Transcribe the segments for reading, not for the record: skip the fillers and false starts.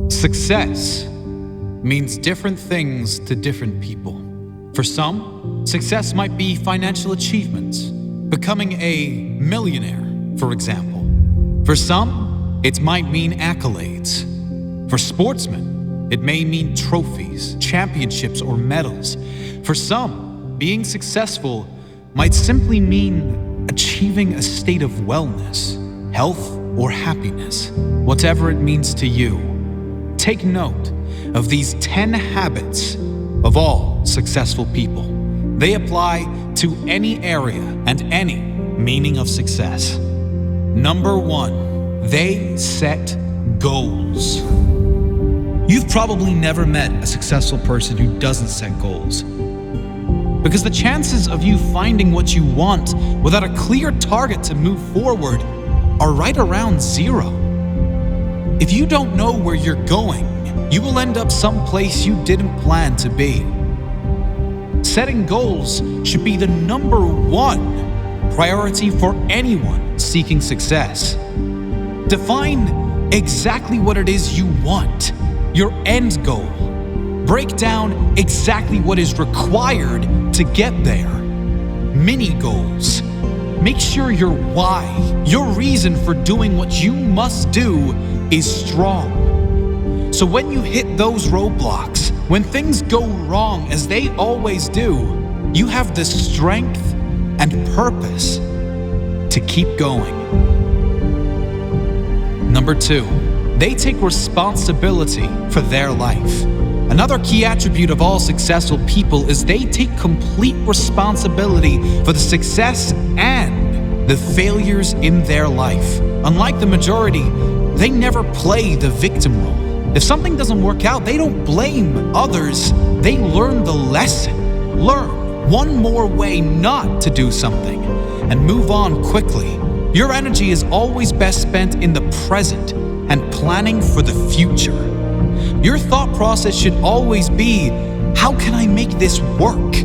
Success means different things to different people. For some, success might be financial achievements, becoming a millionaire, for example. For some, it might mean accolades. For sportsmen, it may mean trophies, championships, or medals. For some, being successful might simply mean achieving a state of wellness, health, or happiness. Whatever it means to you, take note of these 10 habits of all successful people. They apply to any area and any meaning of success. Number 1, they set goals. You've probably never met a successful person who doesn't set goals, because the chances of you finding what you want without a clear target to move forward are right around 0. If you don't know where you're going, you will end up someplace you didn't plan to be. Setting goals should be the number 1 priority for anyone seeking success. Define exactly what it is you want, your end goal. Break down exactly what is required to get there. Mini goals. Make sure your why, your reason for doing what you must do, is strong. So when you hit those roadblocks, when things go wrong as they always do, you have the strength and purpose to keep going. Number 2, they take responsibility for their life. Another key attribute of all successful people is they take complete responsibility for the success and the failures in their life. Unlike the majority, they never play the victim role. If something doesn't work out, they don't blame others. They learn the lesson. Learn one more way not to do something and move on quickly. Your energy is always best spent in the present and planning for the future. Your thought process should always be, how can I make this work?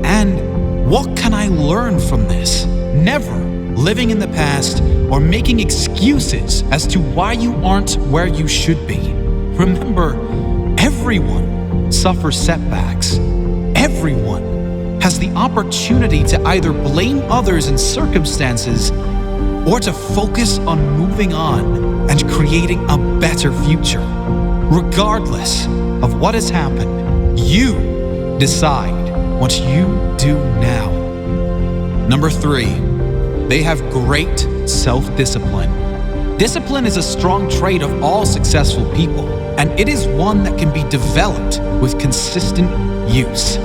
And what can I learn from this? Never living in the past or making excuses as to why you aren't where you should be. Remember, everyone suffers setbacks. Everyone has the opportunity to either blame others and circumstances or to focus on moving on and creating a better future. Regardless of what has happened, you decide what you do now. Number 3, they have great self-discipline. Discipline is a strong trait of all successful people, and it is one that can be developed with consistent use.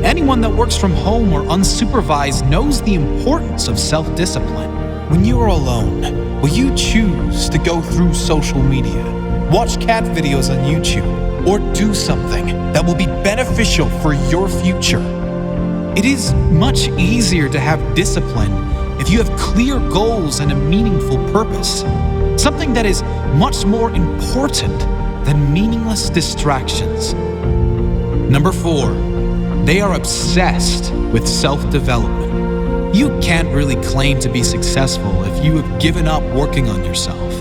Anyone that works from home or unsupervised knows the importance of self-discipline. When you are alone, will you choose to go through social media, watch cat videos on YouTube, or do something that will be beneficial for your future? It is much easier to have discipline if you have clear goals and a meaningful purpose, something that is much more important than meaningless distractions. Number 4, they are obsessed with self-development. You can't really claim to be successful if you have given up working on yourself.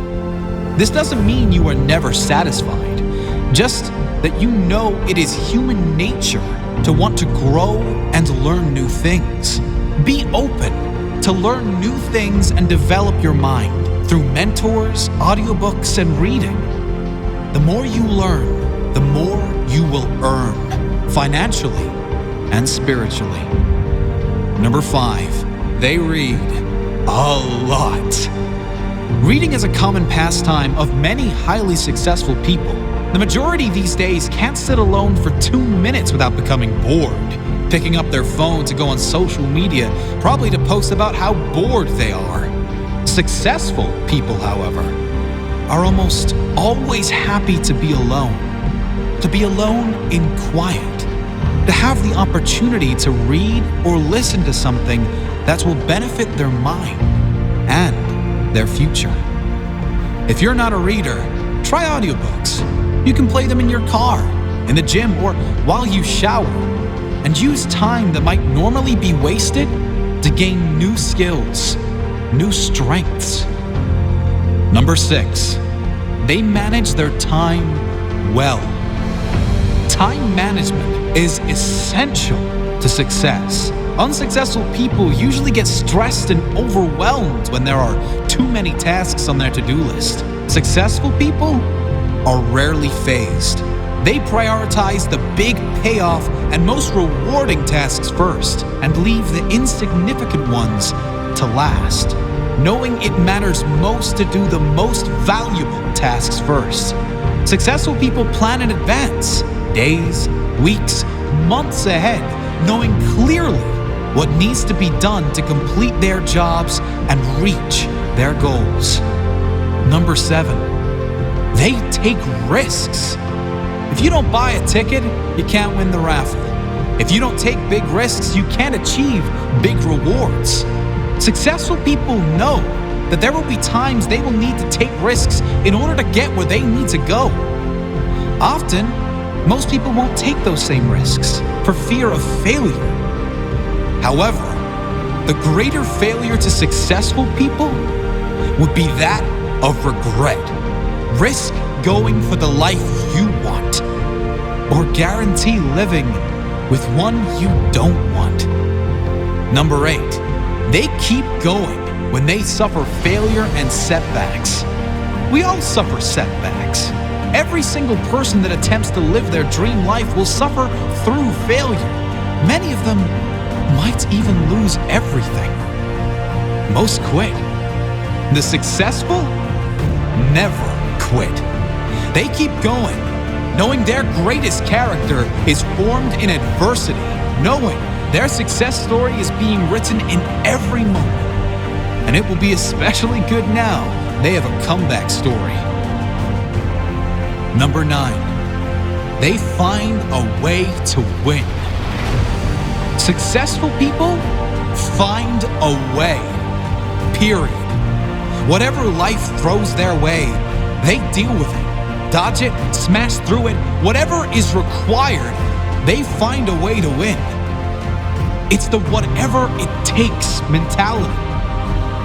This doesn't mean you are never satisfied, just that you know it is human nature to want to grow and learn new things. Be open to learn new things and develop your mind through mentors, audiobooks, and reading. The more you learn, the more you will earn, financially and spiritually. Number 5, they read a lot. Reading is a common pastime of many highly successful people. The majority these days can't sit alone for 2 minutes without becoming bored, picking up their phone to go on social media, probably to post about how bored they are. Successful people, however, are almost always happy to be alone in quiet, to have the opportunity to read or listen to something that will benefit their mind and their future. If you're not a reader, try audiobooks. You can play them in your car, in the gym, or while you shower, and use time that might normally be wasted to gain new skills, new strengths. Number 6, they manage their time well. Time management is essential to success. Unsuccessful people usually get stressed and overwhelmed when there are too many tasks on their to-do list. Successful people are rarely phased. They prioritize the big payoff and most rewarding tasks first and leave the insignificant ones to last, knowing it matters most to do the most valuable tasks first. Successful people plan in advance, days, weeks, months ahead, knowing clearly what needs to be done to complete their jobs and reach their goals. Number 7, they take risks. If you don't buy a ticket, you can't win the raffle. If you don't take big risks, you can't achieve big rewards. Successful people know that there will be times they will need to take risks in order to get where they need to go. Often, most people won't take those same risks for fear of failure. However, the greater failure to successful people would be that of regret. Risk going for the life you want, or guarantee living with one you don't want. Number 8, they keep going when they suffer failure and setbacks. We all suffer setbacks. Every single person that attempts to live their dream life will suffer through failure. Many of them might even lose everything. Most quit. The successful never quit. They keep going, knowing their greatest character is formed in adversity, knowing their success story is being written in every moment. And it will be especially good now they have a comeback story. Number 9, they find a way to win. Successful people find a way, period. Whatever life throws their way, they deal with it, dodge it, smash through it. Whatever is required, they find a way to win. It's the whatever it takes mentality.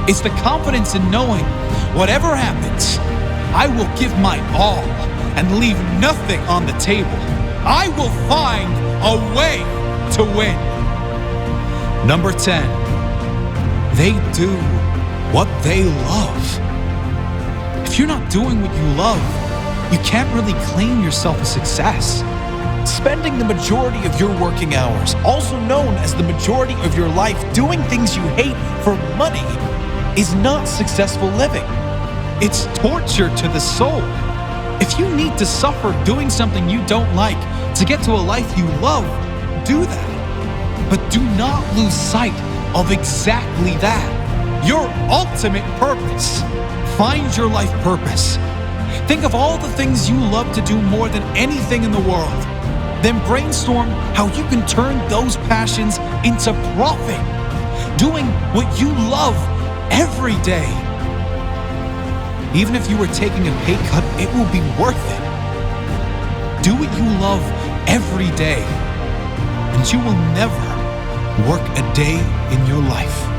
It's the confidence in knowing whatever happens, I will give my all and leave nothing on the table. I will find a way to win. Number 10, they do what they love. If you're not doing what you love, you can't really claim yourself a success. Spending the majority of your working hours, also known as the majority of your life, doing things you hate for money is not successful living. It's torture to the soul. If you need to suffer doing something you don't like to get to a life you love, do that. But do not lose sight of exactly that. Your ultimate purpose. Find your life purpose. Think of all the things you love to do more than anything in the world. Then brainstorm how you can turn those passions into profit. Doing what you love every day. Even if you were taking a pay cut, it will be worth it. Do what you love every day, and you will never work a day in your life.